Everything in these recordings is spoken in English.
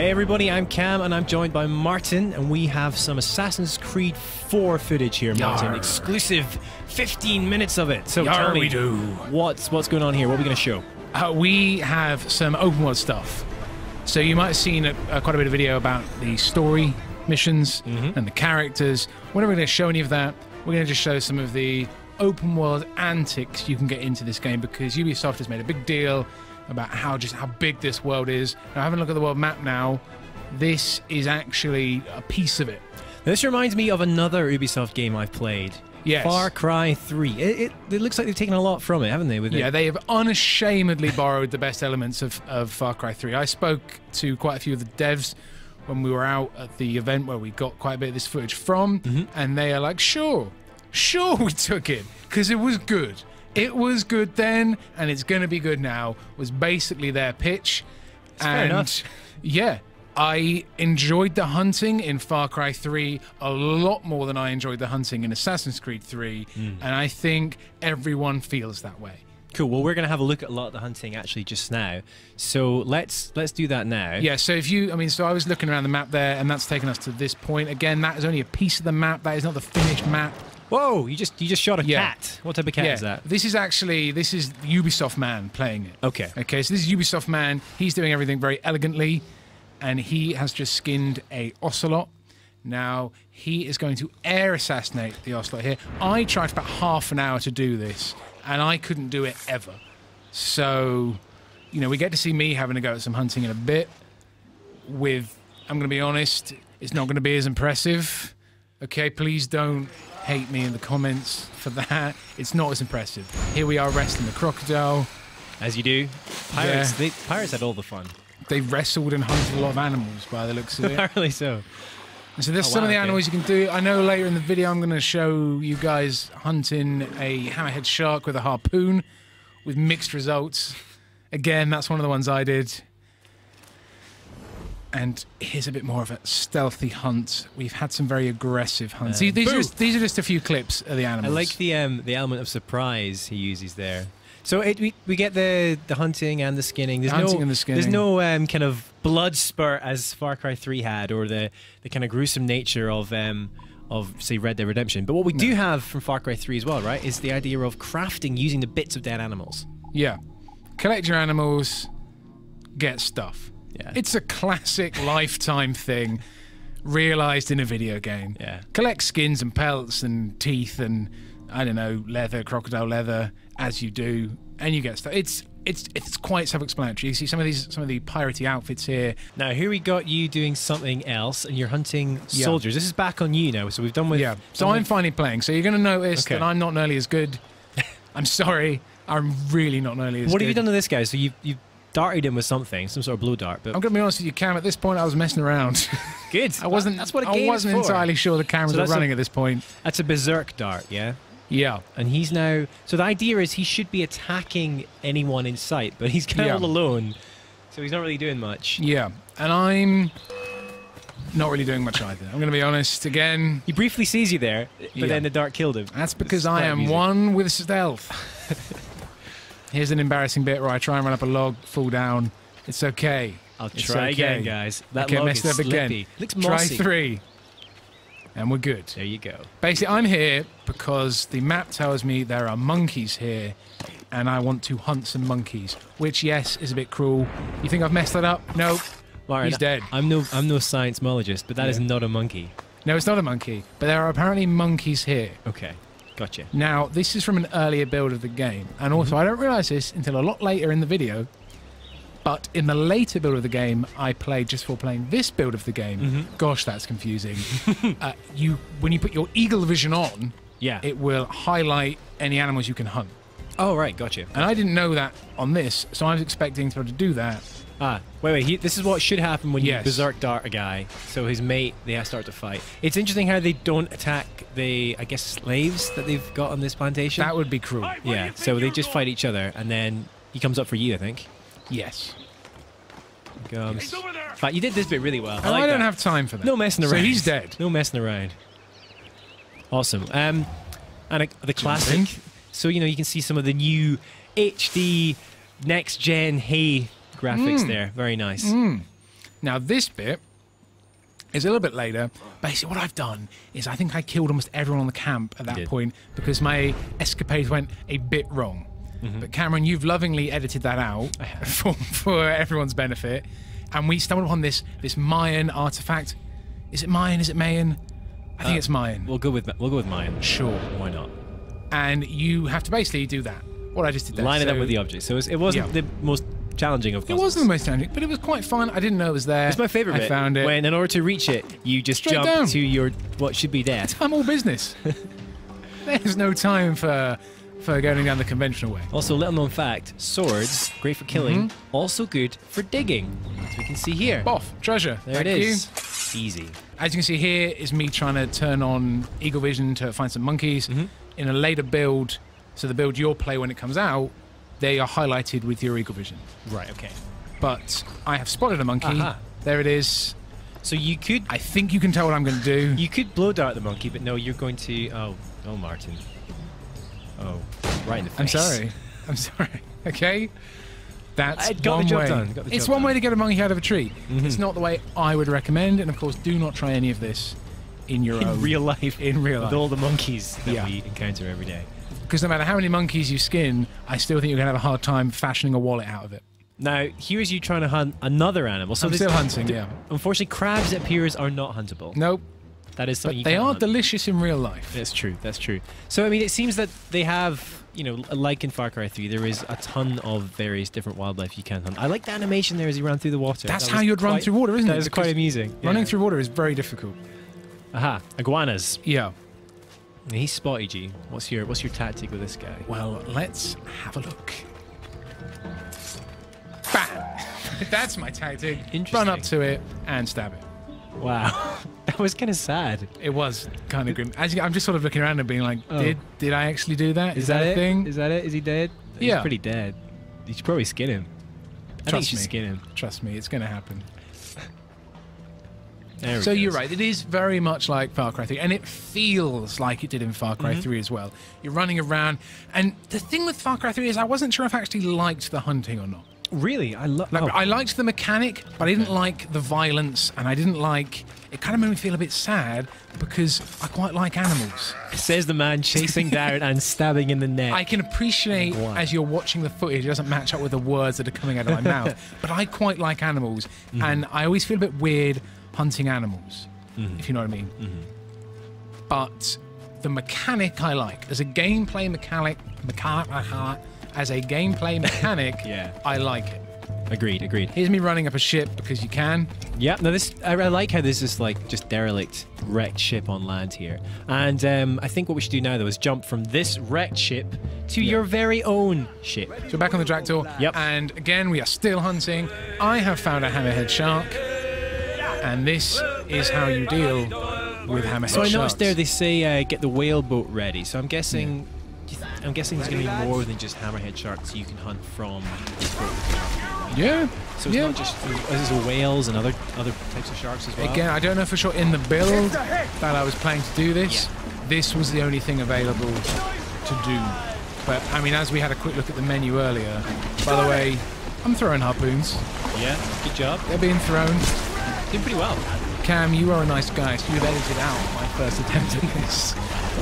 Hey everybody, I'm Cam and I'm joined by Martin, and we have some Assassin's Creed 4 footage here, Martin. Yarr. Exclusive 15 minutes of it. So Yarr, tell me, we do. What's going on here? What are we going to show? We have some open world stuff. So you might have seen quite a bit of video about the story missions and the characters. We're not going to show any of that. We're going to just show some of the open world antics you can get into this game, because Ubisoft has made a big deal about how big this world is. Now, having a look at the world map now, this is actually a piece of it. This reminds me of another Ubisoft game I've played. Yes. Far Cry 3. It looks like they've taken a lot from it, haven't they? Yeah, they have unashamedly borrowed the best elements of Far Cry 3. I spoke to quite a few of the devs when we were out at the event where we got quite a bit of this footage from, and they are like, sure we took it, because it was good. It was good then, and it's going to be good now, was basically their pitch. Fair enough. Yeah, I enjoyed the hunting in Far Cry 3 a lot more than I enjoyed the hunting in Assassin's Creed 3, and I think everyone feels that way. Cool. Well, we're going to have a look at a lot of the hunting actually just now. So let's do that now. Yeah, so so I was looking around the map there, and that's taken us to this point. Again, that is only a piece of the map. That is not the finished map. Whoa, you just shot a cat. What type of cat is that? This is Ubisoft Man playing it. Okay, so this is Ubisoft Man. He's doing everything very elegantly, and he has just skinned a ocelot. Now, he is going to air assassinate the ocelot here. I tried for about half an hour to do this, and I couldn't do it ever. So, we get to see me having to go at some hunting in a bit. I'm going to be honest, it's not going to be as impressive. Okay, please don't hate me in the comments for that. It's not as impressive. Here we are wrestling the crocodile. As you do. Pirates, pirates had all the fun. They wrestled and hunted a lot of animals by the looks of it. Apparently so. And so there's some of the animals you can do. I know later in the video I'm going to show you guys hunting a hammerhead shark with a harpoon with mixed results. Again, that's one of the ones I did. And here's a bit more of a stealthy hunt. We've had some very aggressive hunts. These are just a few clips of the animals. I like the element of surprise he uses there. So we get the hunting and the skinning. There's no kind of blood spurt as Far Cry 3 had, or the kind of gruesome nature of say Red Dead Redemption. But what we do have from Far Cry 3 as well, right, is the idea of crafting using the bits of dead animals. Yeah, collect your animals, get stuff. Yeah. It's a classic Lifetime thing, realized in a video game. Yeah. Collect skins and pelts and teeth and, I don't know, leather, crocodile leather, as you do, and you get stuff. It's quite self-explanatory. You see some of the piratey outfits here. Now here we got you doing something else, and you're hunting soldiers. This is back on you now. So we've done with So I'm finally playing. So you're going to notice that I'm not nearly as good. I'm sorry, I'm really not nearly as good. What have you done to this guy? So you've darted him with something, some sort of blow dart. But I'm going to be honest with you, Cam. At this point, I was messing around. Good. That's what a game is for. I wasn't entirely sure the cameras were running at this point. That's a berserk dart, yeah. Yeah. And he's now... So the idea is he should be attacking anyone in sight, but he's kind of all alone, so he's not really doing much. Yeah. And I'm not really doing much either. I'm going to be honest again. He briefly sees you there, but then the dart killed him. That's because I am one with stealth. Here's an embarrassing bit where I try and run up a log, fall down. It's okay. I'll try again, guys. That log is slippy. Again. Looks mossy. Try 3. And we're good. There you go. Basically, I'm here because the map tells me there are monkeys here, and I want to hunt some monkeys, which, yes, is a bit cruel. You think I've messed that up? Nope. Martin, he's dead. I'm no seismologist, but that is not a monkey. No, it's not a monkey, but there are apparently monkeys here. Okay. Gotcha. Now, this is from an earlier build of the game, and also I don't realise this until a lot later in the video, but in the later build of the game I played just before playing this build of the game. Gosh, that's confusing. When you put your eagle vision on, it will highlight any animals you can hunt. Oh, right, gotcha. And I didn't know that on this, so I was expecting to be able to do that. Wait, this is what should happen when you berserk dart a guy. So his mate, they start to fight. It's interesting how they don't attack the, I guess, slaves that they've got on this plantation. That would be cruel. Yeah, so they just fight each other, and then he comes up for you, I think. Yes. In fact, you did this bit really well. I don't have time for that. No messing around. So he's dead. No messing around. Awesome. And the classic. So, you can see some of the new HD next-gen graphics there. Very nice. Now, this bit is a little bit later. Basically, what I've done is I think I killed almost everyone on the camp at that point because my escapades went a bit wrong. But Cameron, you've lovingly edited that out for everyone's benefit. And we stumbled upon this Mayan artifact. Is it Mayan? Is it Mayan? I think it's Mayan. We'll go with Mayan. Sure. Why not? And you have to basically do that. What I just did there. Line it up with the object. So it wasn't the most challenging of puzzles. It wasn't the most challenging, but it was quite fun. I didn't know it was there. It's my favourite bit. I found it. When in order to reach it, you just Straight jump down. to your what should be death. I'm all business. There's no time for going down the conventional way. Also, little known fact, swords, great for killing, also good for digging. As we can see here. Boff, treasure. There it is. Easy. As you can see here is me trying to turn on Eagle Vision to find some monkeys. In a later build, so the build you'll play when it comes out, they are highlighted with your Eagle Vision. Right, okay. But I have spotted a monkey. There it is. So you could... I think you can tell what I'm going to do. You could blow dart the monkey, but no, you're going to... Oh, Martin. Oh, right in the face. I'm sorry. Okay? That's got one the job way. done. Got the It's job one done. way to get a monkey out of a tree. It's not the way I would recommend. And of course, do not try any of this in your own... real life. In real life. With all the monkeys that we encounter every day. Because no matter how many monkeys you skin, I still think you're going to have a hard time fashioning a wallet out of it. Now, here's you trying to hunt another animal. So I'm still hunting, yeah. Unfortunately, crabs, it appears, are not huntable. Nope. That is something But you they can't are hunt. delicious in real life. That's true. That's true. So, I mean, it seems that they have, you know, like in Far Cry 3, there is a ton of various different wildlife you can hunt. I like the animation there as you run through the water. That's how you'd run through water, isn't it? That is quite amusing. Running through water is very difficult. Aha, iguanas. Yeah. He's spotted you. What's your tactic with this guy? Well, let's have a look. Bam! That's my tactic. Interesting. Run up to it and stab it. Wow. That was kind of sad. It was kind of grim. I'm just sort of looking around and being like, did I actually do that? Is that a it? thing? Is that it? Is he dead? Yeah. He's pretty dead. You should probably skin him. I think you should me. skin him. Trust me, it's going to happen. So you're right, it is very much like Far Cry 3, and it feels like it did in Far Cry 3 as well. You're running around, and the thing with Far Cry 3 is I wasn't sure if I actually liked the hunting or not. Really? I liked the mechanic, but I didn't like the violence, and I didn't like... It kind of made me feel a bit sad, because I quite like animals. Says the man chasing down and stabbing in the neck. I can appreciate, as you're watching the footage, it doesn't match up with the words that are coming out of my mouth, but I quite like animals, and I always feel a bit weird hunting animals, if you know what I mean. But the mechanic I like. As a gameplay mechanic, I like it. Agreed. Here's me running up a ship because you can. Yeah, no, I like how this is like just derelict, wrecked ship on land here. And I think what we should do now, though, is jump from this wrecked ship to your very own ship. So back on the Dractor. Yep. And again, we are still hunting. I have found a hammerhead shark. And this is how you deal with hammerhead sharks. So I noticed there they say get the whale boat ready. So I'm guessing... I'm guessing there's going to be more than just hammerhead sharks you can hunt from this boat. Yeah. So it's not just there's whales and other types of sharks as well. Again, I don't know for sure in the build that I was planning to do this. This was the only thing available to do. But I mean, as we had a quick look at the menu earlier, by the way, I'm throwing harpoons. Yeah, good job. They're being thrown. Doing pretty well. Cam, you are a nice guy, so you've edited out my first attempt at this,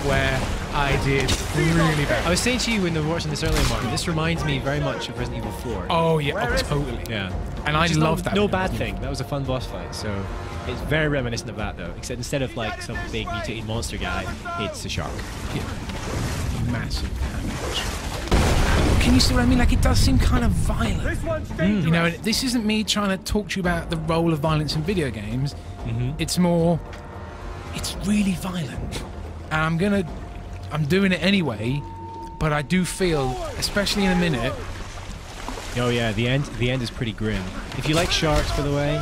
where I did really bad. I was saying to you when we were watching this earlier, Martin, this reminds me very much of Resident Evil 4. Oh, yeah, totally. Yeah. And I love that. No bad thing. That was a fun boss fight, so it's very reminiscent of that, though. Except instead of like some big mutated monster guy, it's a shark. Yeah. Massive damage. Can you see what I mean? Like, it does seem kind of violent. You know, and this isn't me trying to talk to you about the role of violence in video games. It's more, it's really violent. And I'm doing it anyway, but I do feel, especially in a minute. Oh yeah, the end is pretty grim. If you like sharks, by the way,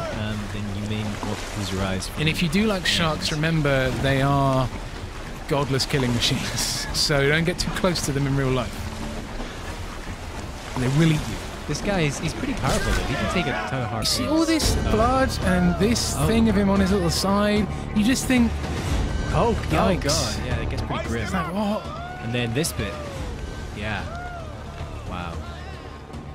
then you may want to close your eyes. And if you do like sharks, remember they are godless killing machines. So don't get too close to them in real life. They will eat you. This guy he's pretty powerful though. He can take a ton of hard. You see all this blood and this thing of him on his little side. You just think, oh my god, yeah, it gets pretty grim. It's like, what? And then this bit, yeah, wow.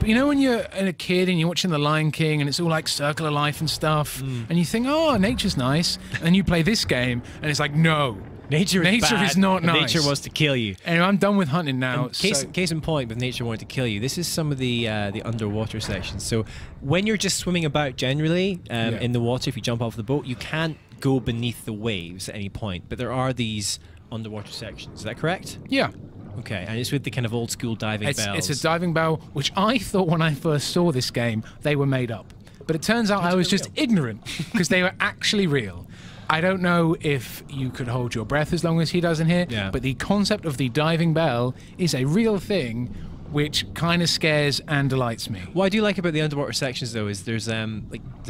But you know when you're a kid and you're watching The Lion King and it's all like circle of life and stuff, and you think, oh, nature's nice, and you play this game and it's like, no. Nature is not nice. Nature wants to kill you. Anyway, I'm done with hunting now. Case in point, with nature wanting to kill you, this is some of the underwater sections. So when you're just swimming about generally in the water, if you jump off the boat, you can't go beneath the waves at any point. But there are these underwater sections. Is that correct? Yeah. Okay, and it's with the kind of old school diving bells. It's a diving bell, which I thought when I first saw this game, they were made up. But it turns out I was just ignorant because they were actually real. I don't know if you could hold your breath as long as he does in here, but the concept of the diving bell is a real thing, which kind of scares and delights me. What I do like about the underwater sections, though, is there's a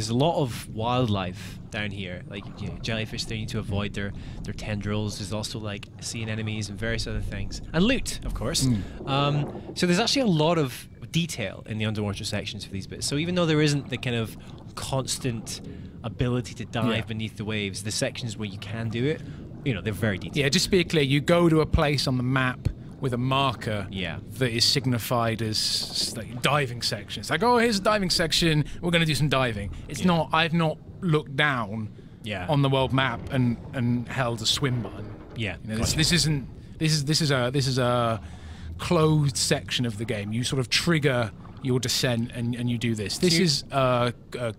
lot of wildlife down here, like jellyfish. They need to avoid their tendrils. There's also like sea anemones and various other things, and loot, of course. So there's actually a lot of detail in the underwater sections for these bits. So even though there isn't the kind of constant ability to dive beneath the waves, the sections where you can do it, they're very detailed. Yeah, just to be clear, you go to a place on the map with a marker that is signified as like diving section. It's like, oh, here's a diving section, we're going to do some diving. It's not, I've not looked down on the world map and held a swim button. Yeah. This is a closed section of the game. You sort of trigger your descent and you do this. This is a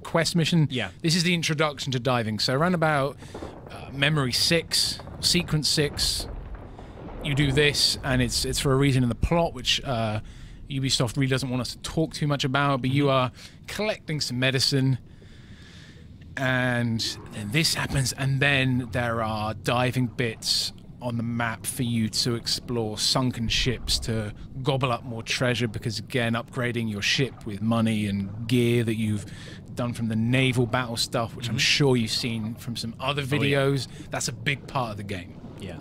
quest mission. Yeah. This is the introduction to diving. So around about memory 6, sequence 6, you do this, and it's for a reason in the plot, which Ubisoft really doesn't want us to talk too much about, but you are collecting some medicine, and then this happens, and then there are diving bits on the map for you to explore, sunken ships to gobble up more treasure, because again, upgrading your ship with money and gear that you've done from the naval battle stuff, which I'm sure you've seen from some other videos, that's a big part of the game. Yeah.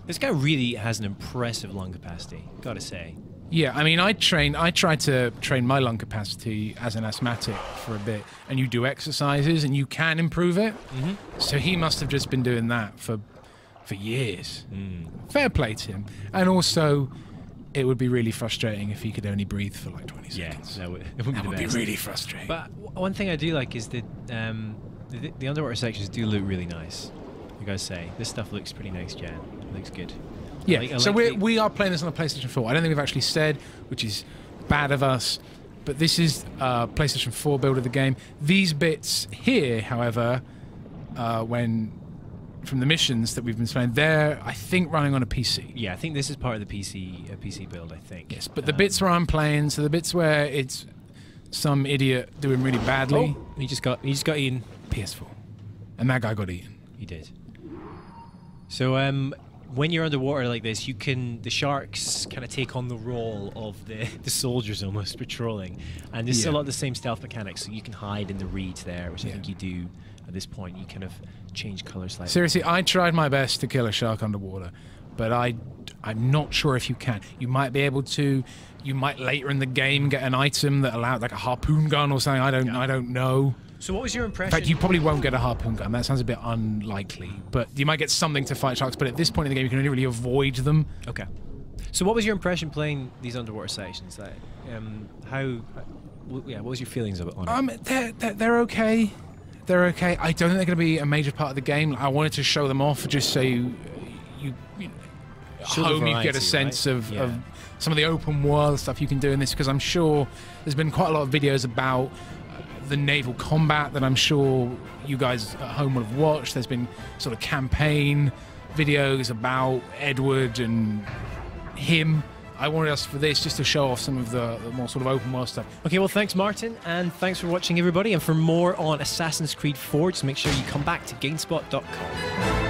This guy really has an impressive lung capacity, gotta say. Yeah, I mean, I tried to train my lung capacity as an asthmatic for a bit, and you do exercises and you can improve it. So he must have just been doing that for years. Fair play to him. And also, it would be really frustrating if he could only breathe for like 20 seconds. Yeah, that would be really frustrating. But one thing I do like is that the underwater sections do look really nice. I gotta say, this stuff looks pretty next gen. It looks good. Yeah, so we are playing this on a PlayStation 4. I don't think we've actually said, which is bad of us, but this is PlayStation 4 build of the game. These bits here, however, from the missions that we've been playing, they're, I think, running on a PC. Yeah, I think this is part of the PC build, I think. Yes, but the bits where I'm playing, so the bits where it's some idiot doing really badly. Oh, he just got eaten. PS4. And that guy got eaten. He did. So when you're underwater like this, the sharks kind of take on the role of the soldiers almost patrolling, and there's a lot of the same stealth mechanics. So you can hide in the reeds there, which I think you do at this point. You kind of change color slightly. Seriously, I tried my best to kill a shark underwater, but I'm not sure if you can. You might be able to. You might later in the game get an item that allows like a harpoon gun or something. I don't know. So what was your impression? In fact, you probably won't get a harpoon gun. That sounds a bit unlikely. But you might get something to fight sharks. But at this point in the game, you can only really avoid them. Okay. So what was your impression playing these underwater sections? Like, what was your feelings of it on it? They're okay. They're okay. I don't think they're going to be a major part of the game. I wanted to show them off just so you get a sense of some of the open world stuff you can do in this, because I'm sure there's been quite a lot of videos about the naval combat that I'm sure you guys at home will have watched. There's been sort of campaign videos about Edward and him. I wanted us for this just to show off some of the more sort of open world stuff. Okay, well, thanks, Martin, and thanks for watching, everybody. And for more on Assassin's Creed 4, just make sure you come back to GameSpot.com.